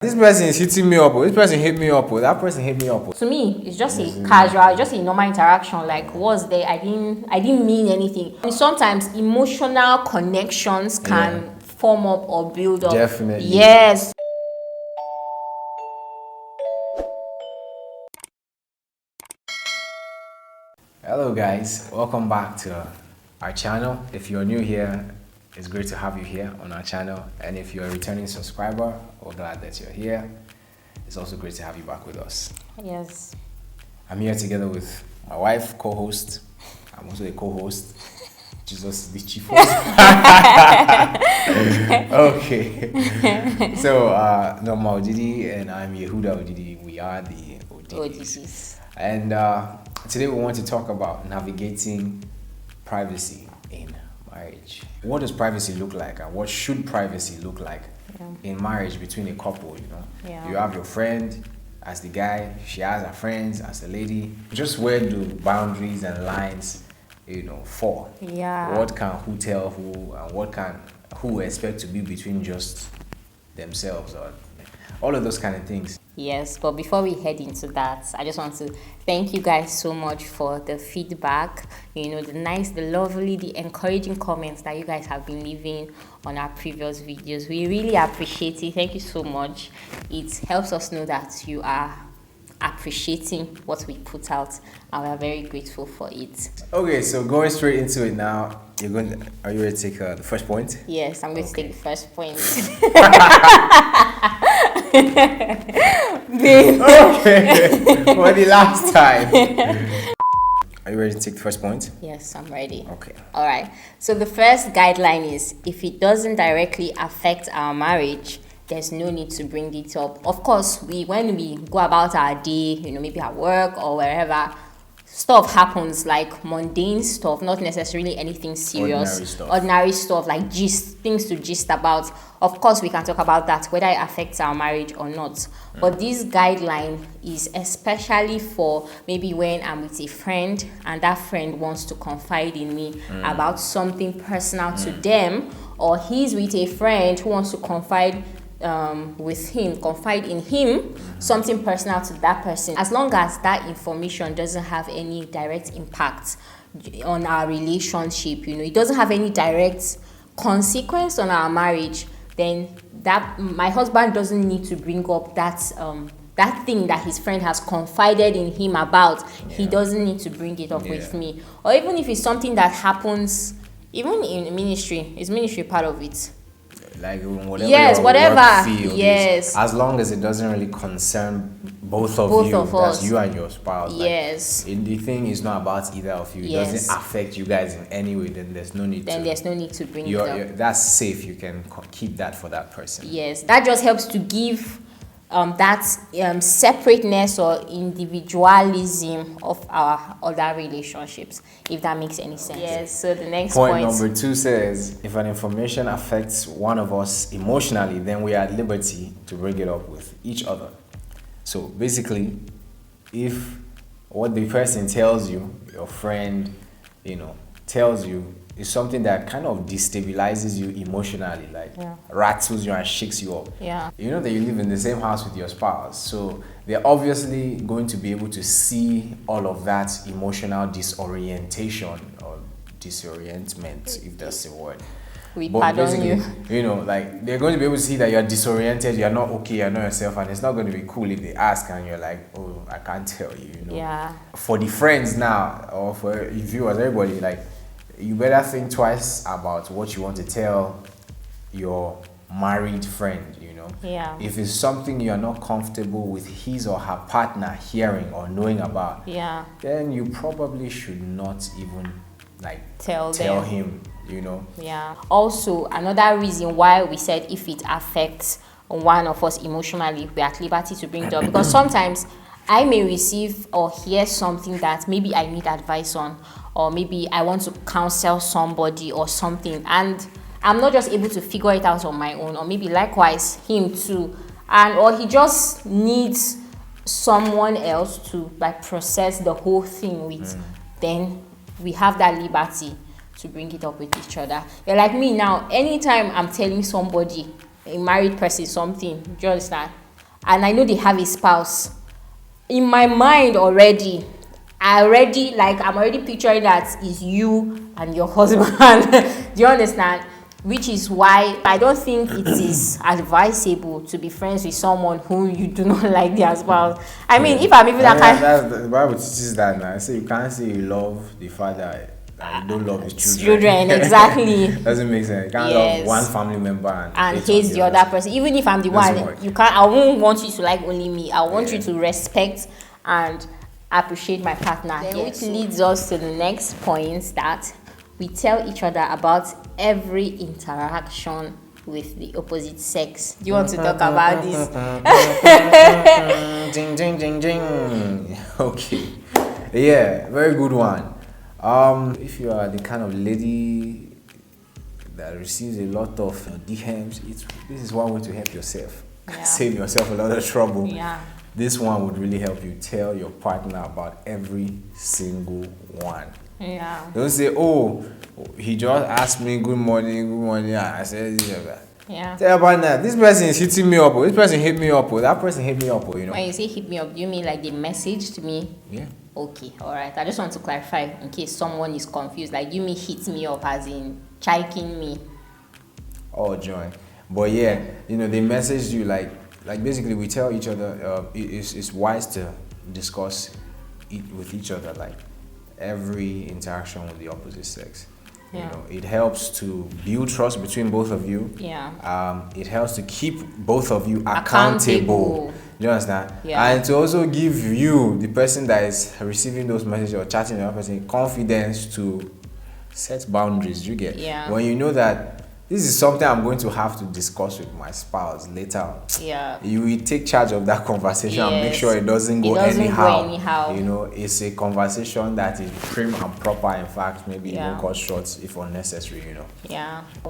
This person is hitting me up. This person hit me up. That person hit me up. To me, it's just a casual, just a normal interaction. Like, what's there? I didn't mean anything. And sometimes emotional connections can form up or build up. Definitely. Yes. Hello guys, welcome back to our channel. If you're new here, it's great to have you here on our channel. And if you're a returning subscriber, we're glad that you're here. It's also great to have you back with us. Yes. I'm here together with my wife, co-host. I'm also a co-host. Jesus is the chief host. Okay. So, Nneoma Odidi and I'm Yehudah Odidi. We are the Odidis. And today we want to talk about navigating privacy in marriage. What does privacy look like, and what should privacy look like in marriage between a couple? You have your friend as the guy, she has her friends as the lady. Just where do boundaries and lines fall? What can who tell who, and what can who expect to be between just themselves, or all of those kind of things. Yes, but before we head into that, I just want to thank you guys so much for the feedback, the nice, the lovely, the encouraging comments that you guys have been leaving on our previous videos. We really appreciate it. Thank you so much. It helps us know that you are appreciating what we put out, and we are very grateful for it. Okay, so going straight into it now, are you ready to take the first point? Yes, I'm going to take the first point. Okay, for the last time. Are you ready to take the first point? Yes, I'm ready. Okay. All right. So the first guideline is, if it doesn't directly affect our marriage, there's no need to bring it up. Of course, when we go about our day, maybe at work or wherever, stuff happens, like mundane stuff, not necessarily anything serious. Ordinary stuff like things to gist about. Of course, we can talk about that, whether it affects our marriage or not. But this guideline is especially for maybe when I'm with a friend and that friend wants to confide in me about something personal to them, or he's with a friend who wants to confide in him something personal to that person. As long as that information doesn't have any direct impact on our relationship, it doesn't have any direct consequence on our marriage, then that my husband doesn't need to bring up that thing that his friend has confided in him about. He doesn't need to bring it up with me. Or even if it's something that happens even in ministry, is ministry part of it? Like whatever work field is, as long as it doesn't really concern both of you, that's you and your spouse. Yes. The thing is not about either of you. It doesn't affect you guys in any way. Then there's no need to bring it up. That's safe. You can keep that for that person. Yes, that just helps to give that separateness or individualism of our other relationships, if that makes any sense. Yes, so the next point number 2 says, if an information affects one of us emotionally, then we are at liberty to bring it up with each other. So basically, if what the person tells you, your friend, tells you, is something that kind of destabilizes you emotionally, like rattles you and shakes you up. Yeah. You know that you live in the same house with your spouse, so they're obviously going to be able to see all of that emotional disorientation or disorientment, if that's the word. But basically, like they're going to be able to see that you're disoriented, you're not okay, you're not yourself, and it's not going to be cool if they ask and you're like, oh, I can't tell you, Yeah. For the friends now, or for viewers, everybody, like, you better think twice about what you want to tell your married friend, Yeah. If it's something you're not comfortable with his or her partner hearing or knowing about, then you probably should not even tell him, Yeah. Also, another reason why we said if it affects one of us emotionally, we're at liberty to bring it up, because sometimes I may receive or hear something that maybe I need advice on, or maybe I want to counsel somebody or something, and I'm not just able to figure it out on my own, or maybe likewise him too, or he just needs someone else to process the whole thing with. Then we have that liberty to bring it up with each other. You're like me now, anytime I'm telling somebody, a married person, something, just that and I know they have a spouse, in my mind already, I'm already picturing that is you and your husband. Do you understand? Which is why I don't think it is advisable to be friends with someone who you do not like their spouse. I mean, if I'm even the Bible teaches that now. So you can't say you love the father and you don't love his children. Exactly. Doesn't make sense. You can't love one family member and hate the other person. Even if I'm the one, you can't. I won't want you to like only me. I want you to respect and appreciate my partner. Which leads us to the next point, that we tell each other about every interaction with the opposite sex. Do you want to talk about this? Ding, ding, ding, ding. Okay. Yeah, very good one. If you are the kind of lady that receives a lot of DMs, this is one way to help yourself. Save yourself a lot of trouble. This one would really help you tell your partner about every single one. Don't say, oh, he just asked me good morning. I said this. Tell your partner, this person is hitting me up, or this person hit me up, or that person hit me up, or When you say hit me up, do you mean like they messaged me? Yeah. Okay, all right. I just want to clarify in case someone is confused. Like, you mean hit me up as in chiking me? Oh, joy. But yeah, they messaged you like basically we tell each other it's wise to discuss it with each other, like every interaction with the opposite sex. It helps to build trust between both of you. It helps to keep both of you accountable. You understand? And to also give you, the person that is receiving those messages or chatting with the other person, confidence to set boundaries. You get? When you know that this is something I'm going to have to discuss with my spouse later. You will take charge of that conversation and make sure it doesn't go anyhow. It's a conversation that is prim and proper. In fact, maybe even cut short if unnecessary.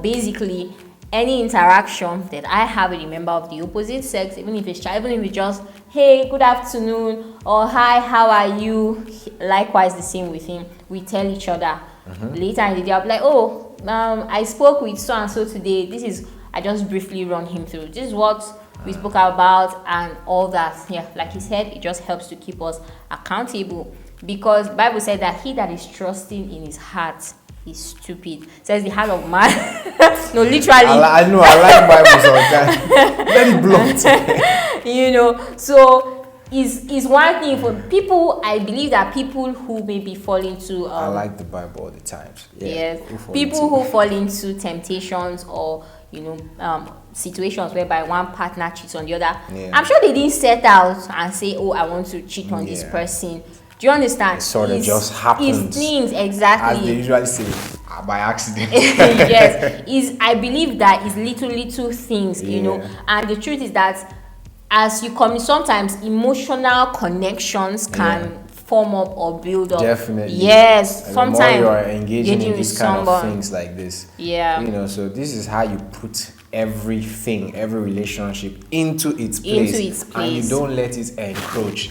Basically, any interaction that I have with a member of the opposite sex, even if it's just hey, good afternoon, or hi, how are you? Likewise, the same with him. We tell each other. Later in the day, I'll be like, oh, I spoke with so and so today. I just briefly run him through. This is what we spoke about and all that. Like he said, it just helps to keep us accountable, because the Bible said that he that is trusting in his heart is stupid. It says the heart of man. No, literally. I know. I like Bible sometimes. Very blunt. So is one thing for people. I believe that people who maybe fall into I like the Bible all the times. People who fall into temptations or situations whereby one partner cheats on the other. I'm sure they didn't set out and say, oh, I want to cheat on this person. Do you understand? It sort of just happens. It's things, exactly. As they usually say, by accident. Yes. I believe that is little things, and the truth is that as you come, sometimes emotional connections can form up or build up. Definitely. Yes. And sometimes the more you are engaging in these kind of things like this. So this is how you put every relationship into its place. And you don't let it encroach.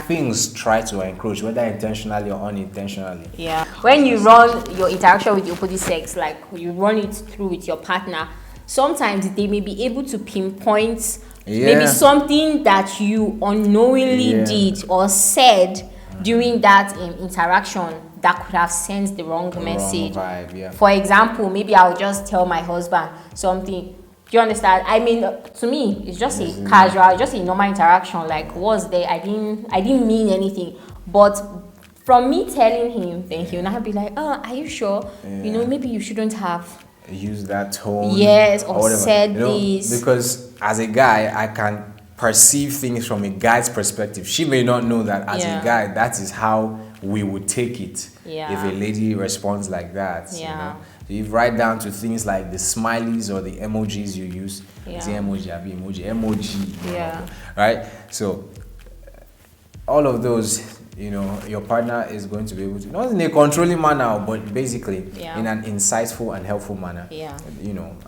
Things try to encroach, whether intentionally or unintentionally. When you run your interaction with the opposite sex, like you run it through with your partner, sometimes they may be able to pinpoint maybe something that you unknowingly did or said during that interaction that could have sent the wrong message. For example, maybe I'll just tell my husband something. Do you understand? I mean, to me, it's just a casual, just a normal interaction. Like, was there? I didn't mean anything. But from me telling him, then he'll now be like, oh, are you sure? Maybe you shouldn't have used that tone. Or said this. Because as a guy, I can perceive things from a guy's perspective. She may not know that as a guy, that is how we would take it if a lady responds like that. You write down to things like the smileys or the emojis you use. Is it emoji? Right? So all of those, your partner is going to be able to, not in a controlling manner, but basically in an insightful and helpful manner.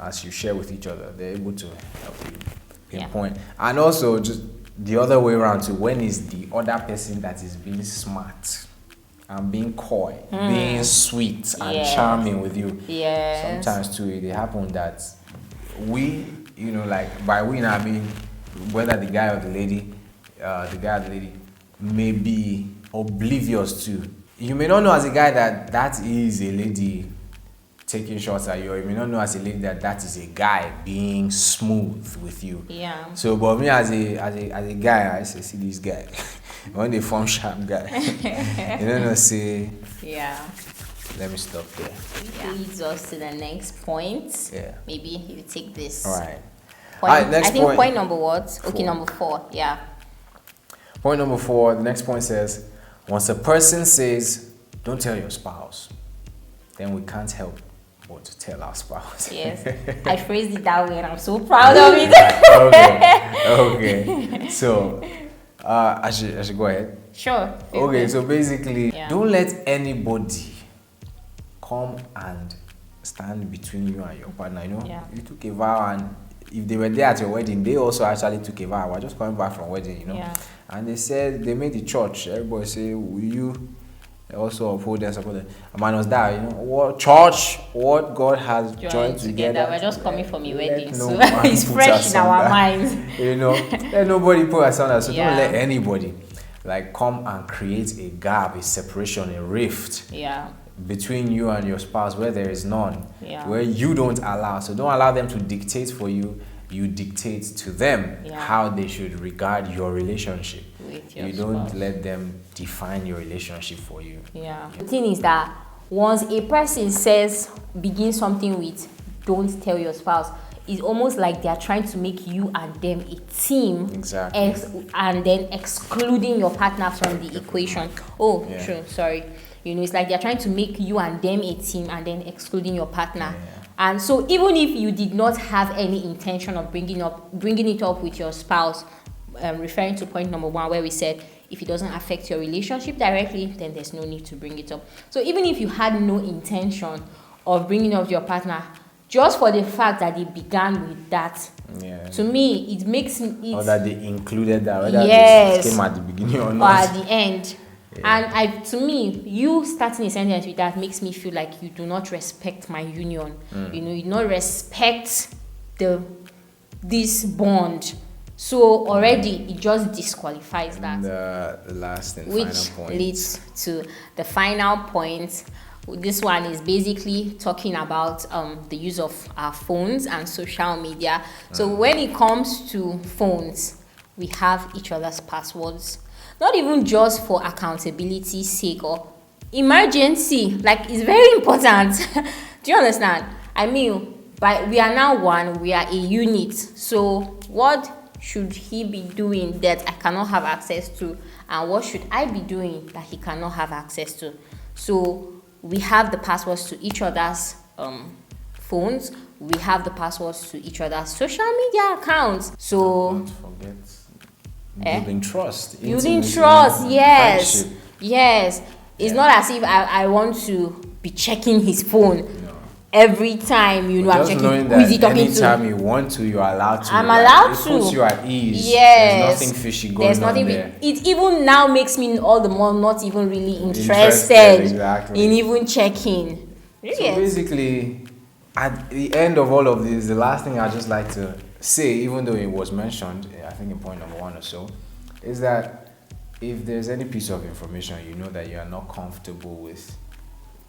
As you share with each other, they're able to help you pinpoint. And also just the other way around too, when is the other person that is being smart and being coy, being sweet and charming with you. Yes. Sometimes too, it happens that we, like by we, I mean whether the guy or the lady may be oblivious to. You may not know as a guy that is a lady taking shots at you, or you may not know as a lady that is a guy being smooth with you. Yeah. So, but me as a guy, I say, see this guy. When they form sharp guy, you don't know, say. Yeah. Let me stop there. Yeah. Leads us to the next point. Yeah. Maybe you take this. All right. Point, All right, next I think point number what? 4. Okay, number 4. Yeah. Point number 4. The next point says, once a person says, "Don't tell your spouse," then we can't help but to tell our spouse. Yes. I phrased it that way, and I'm so proud of it. Okay. So, I should go ahead. Sure. Okay. So basically, Yeah. don't let anybody come and stand between you and your partner. You know, Yeah. you took a vow, and if they were there at your wedding, they also actually took a vow. We're just coming back from wedding, you know. Yeah. And they said they made the church. Everybody say, "Will you also uphold and support them?" A man was there, you know. What church? What God has joined together. We're just coming from a wedding, no so man it's put fresh in our asunder. minds. You know, let nobody put asunder. So Yeah. don't let anybody like come and create a gap, a separation, a rift Yeah. between you and your spouse where there is none, Yeah. where you don't allow. So don't allow them to dictate for you. You dictate to them Yeah. how they should regard your relationship. With your You don't spouse. let them define your relationship for you. Yeah. The thing is that once a person begin something with "don't tell your spouse," it's almost like they are trying to make you and them a team. Exactly. And then excluding your partner from the equation. Oh, Yeah. true. Sorry. You know, it's like they're trying to make you and them a team and then excluding your partner. Yeah. And so even if you did not have any intention of bringing it up with your spouse, referring to point number 1 where we said if it doesn't affect your relationship directly, then there's no need to bring it up. So even if you had no intention of bringing up your partner, just for the fact that they began with that, Yeah. to me, it makes it. Or that they included that, whether Yes. it came at the beginning or Or not. at the end. Yeah. And to me, you starting a sentence with that makes me feel like you do not respect my union. You know, you do not respect this bond. So already it just disqualifies that. And the last and Which final point. leads to the final point. This one is basically talking about the use of our phones and social media. So when it comes to phones, we have each other's passwords. Not even just for accountability's sake or emergency. Like, it's very important. Do you understand? I mean, we are now one. We are a unit. So what should he be doing that I cannot have access to, and what should I be doing that he cannot have access to? So we have the passwords to each other's phones. We have the passwords to each other's social media accounts. So Don't forget building trust. building intimacy, trust, yes, friendship. yes. It's not as if I want to be checking his phone every time, you know, I'm Just checking knowing who that is he talking anytime to. you want to, you're allowed to. I'm Like, allowed it to. puts you at ease. Yes. There's nothing fishy going There's on nothing. there. It even now makes me all the more not even really interested Exactly. in even checking. So Yes. basically, at the end of all of this, the last thing I'd just like to say, even though it was mentioned, I think in point number 1 or so, is that if there's any piece of information you know that you are not comfortable with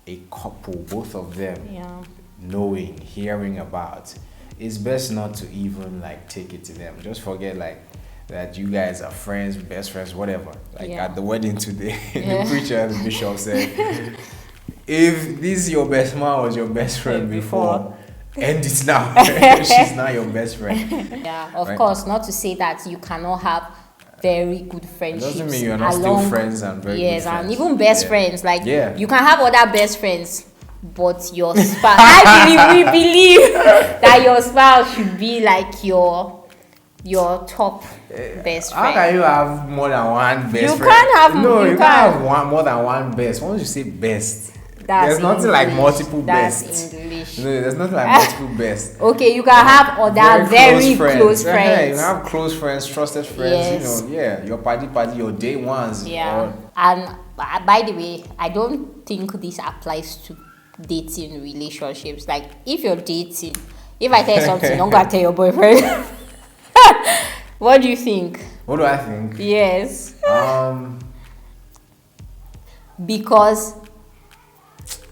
a couple, both of them, Yeah. knowing, hearing about, it's best not to even like take it to them. Just forget like that you guys are friends, best friends, whatever. Like Yeah. at the wedding today, Yeah. the preacher, the bishop said, if this your best man was your best friend before, end it now. She's not your best friend. Yeah, of Right. course, not to say that you cannot have very good friendships. doesn't mean you're not still along- friends and very good yes, friends. and even best Yeah. friends. Like, Yeah. you can have other best friends, but your spouse. We believe that your spouse should be like your top best How friend. can you have more than one best You friend? can't have- No, you you can't can't. have more than one best. Once you say best, That's there's nothing like English. multiple That's bests. English. No, there's nothing like multiple best. Okay, you can have other very close Yeah, friends. you have close friends, trusted friends. Yes. You know, yeah, your party, your day ones. Yeah, or- and by the way, I don't think this applies to dating relationships. Like, if you're dating, if I tell you something, don't go and tell your boyfriend. What do you think? What do I think? Yes. Because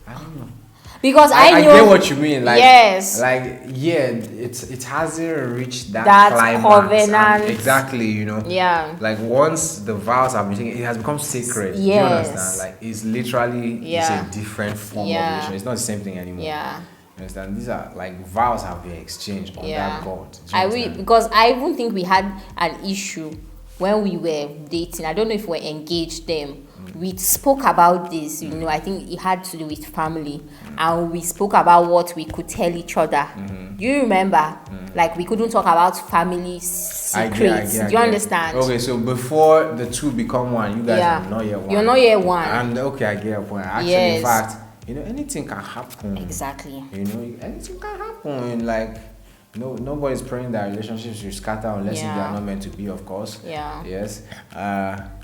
I don't know. Because I know, I get what you mean. Like, yes. Like, yeah, it hasn't reached that climax. Covenant. Exactly, you know. Yeah. Like, once the vows have been taken, it has become sacred. Yes. Do you understand? Like, it's literally it's a different form of relation. It's not the same thing anymore. Yeah. You understand? These are like vows have been exchanged under God. Because I even think we had an issue when we were dating. I don't know if we were engaged then. We spoke about this, you know. I think it had to do with family, and we spoke about what we could tell each other. Do you remember? Like, we couldn't talk about family secrets. Do you understand? Okay, so before the two become one, you guys are not yet one. You're not yet one. And okay, I get your point. Actually, in fact, you know, anything can happen. Exactly. You know, anything can happen. Like, nobody's praying that relationships will scatter unless if they are not meant to be, of course. Yeah. Yes.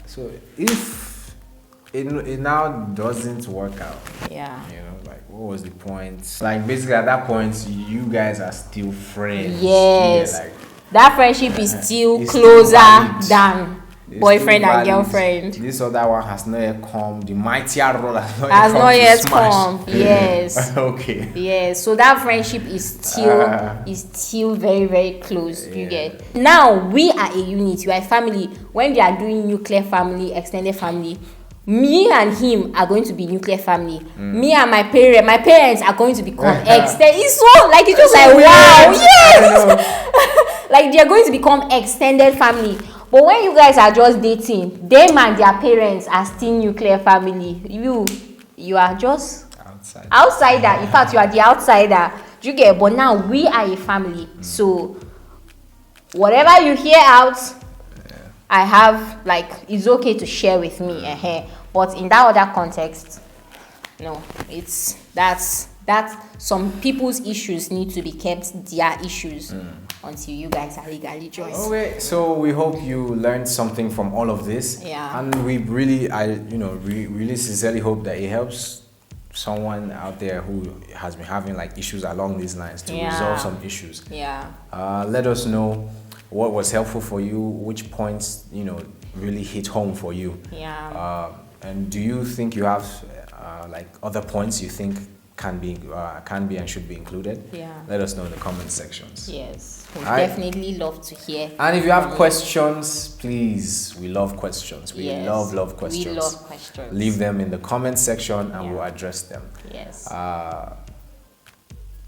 So if it now doesn't work out. Yeah. You know, like, what was the point? Like, basically at that point, you guys are still friends. Yes. Like, that friendship is still it's closer still than boyfriend and girlfriend. This other one has not yet come. The mightier role has not yet come. Yes. Okay. Yes. So that friendship is still very, very close. You get. Now we are a unit. We are a family. When they are doing nuclear family, extended family, me and him are going to be nuclear family. Me and my parents are going to become extended. It's so like, it's just like, wow, yes. Like, they are going to become extended family. But when you guys are just dating, them and their parents are still nuclear family. You are just outsider. In fact, you are the outsider. You get. But now we are a family. So whatever you hear out, I have, like, it's okay to share with me. But in that other context, no, it's that some people's issues need to be kept their issues until you guys are legally joined. Okay, so we hope you learned something from all of this. Yeah. And we really, really sincerely hope that it helps someone out there who has been having like issues along these lines to resolve some issues. Yeah. Let us know what was helpful for you, which points, really hit home for you. Yeah. And do you think you have like other points you think can be and should be included? Yeah. Let us know in the comment sections. Yes. We definitely love to hear. And if you have questions, please, we love questions. We love questions. We love questions. Leave them in the comment section and we'll address them. Yes.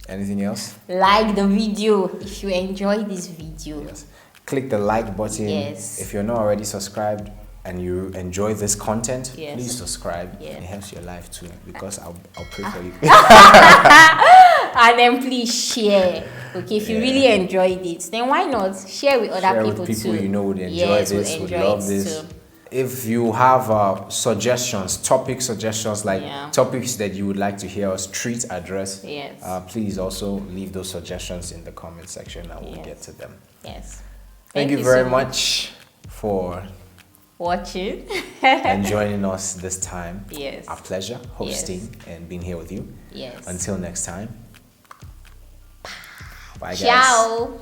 Anything else? Like the video if you enjoy this video. Yes. Click the like button. Yes. If you're not already subscribed and you enjoy this content, please subscribe. It helps your life too, because I'll pray for you. And then please share. Okay, if you really enjoyed it, then why not share with other people with people too? You know would enjoy this, would love this. Too. If you have suggestions, topic suggestions, like topics that you would like to hear us address, please also leave those suggestions in the comment section and we'll get to them. Yes. Thank you very much for watching and joining us this time. Yes. Our pleasure hosting and being here with you. Yes. Until next time. Bye, guys. Ciao.